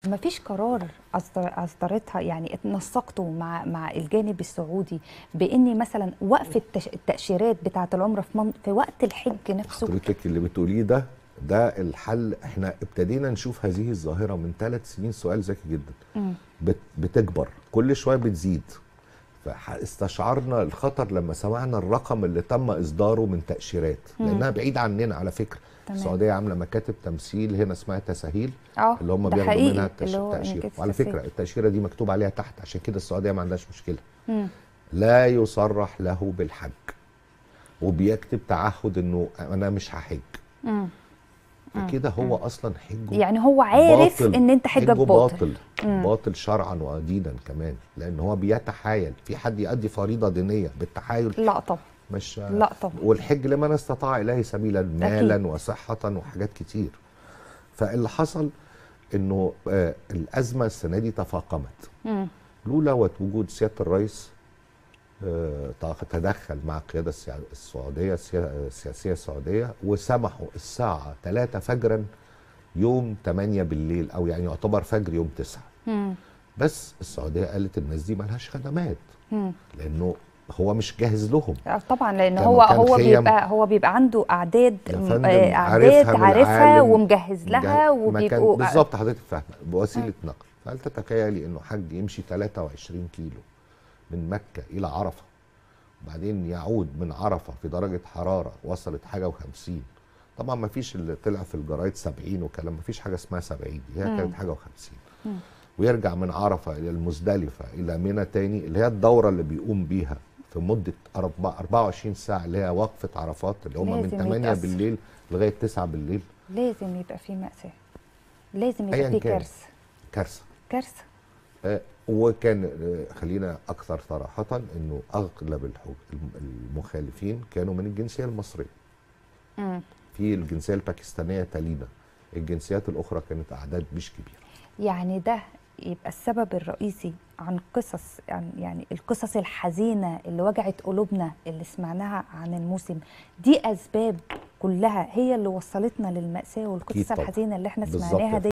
ما فيش قرار أصدرتها، يعني اتنسقتوا مع الجانب السعودي بإن مثلا وقف التأشيرات بتاعة العمرة في وقت الحج نفسه؟ حضرتك اللي بتقوليه ده الحل. احنا ابتدينا نشوف هذه الظاهرة من 3 سنين. سؤال ذكي جدا. بتكبر كل شوية، بتزيد. فاستشعرنا الخطر لما سمعنا الرقم اللي تم إصداره من تأشيرات، لأنها بعيد عننا على فكرة. تمام. السعودية عاملة مكاتب تمثيل هنا اسمها تساهيل، اللي هم ده بياخدوا حقيقي، منها اللي هو التأشيرة. وعلى تسهيل. فكرة التأشيرة دي مكتوب عليها تحت، عشان كده السعودية ما عندهاش مشكلة. لا يصرح له بالحج، وبيكتب تعهد انه انا مش هحج. فكده هو اصلا حجه، يعني هو عارف باطل. ان انت حجك باطل. باطل شرعا ودينا كمان، لان هو بيتحايل. في حد يؤدي فريضه دينيه بالتحايل؟ لا طبعا. مش لا طبعا. والحج لمن استطاع اليه سبيلا، مالا أكيد. وصحه وحاجات كتير. فاللي حصل انه الازمه السنه دي تفاقمت. لولا وجود سياده الرئيس تدخل مع القيادة السعودية، السياسية السعودية، وسمحوا الساعة 3 فجرا يوم 8 بالليل، أو يعني يعتبر فجر يوم 9. بس السعودية قالت الناس دي مالهاش خدمات، لأنه هو مش جاهز لهم. طبعا، لان هو بيبقى عنده اعداد عارفها ومجهز لها، وبيبقوا بالظبط. حضرتك فاهمه بوسيله نقل. فهل تتخيلي انه حج يمشي 23 كيلو من مكه الى عرفه، وبعدين يعود من عرفه في درجه حراره وصلت حاجه و50؟ طبعا ما فيش اللي طلع في الجرايد 70 وكلام، ما فيش حاجه اسمها 70 دي، هي كانت حاجه و50. ويرجع من عرفه الى المزدلفه الى منى تاني، اللي هي الدوره اللي بيقوم بيها في مده 24 ساعه، اللي هي وقفه عرفات، اللي هم من 8 بالليل لغايه 9 بالليل. لازم يبقى في مأساة، لازم يبقى في كارثه. كارثه. وكان خلينا اكثر صراحه انه اغلب المخالفين كانوا من الجنسيه المصريه. في الجنسيه الباكستانيه تلينا، الجنسيات الاخرى كانت اعداد مش كبيره. يعني ده يبقى السبب الرئيسي عن يعني القصص الحزينه اللي وجعت قلوبنا اللي سمعناها عن الموسم دي، اسباب كلها هي اللي وصلتنا للمأساة والقصص الحزينه اللي احنا سمعناها دي.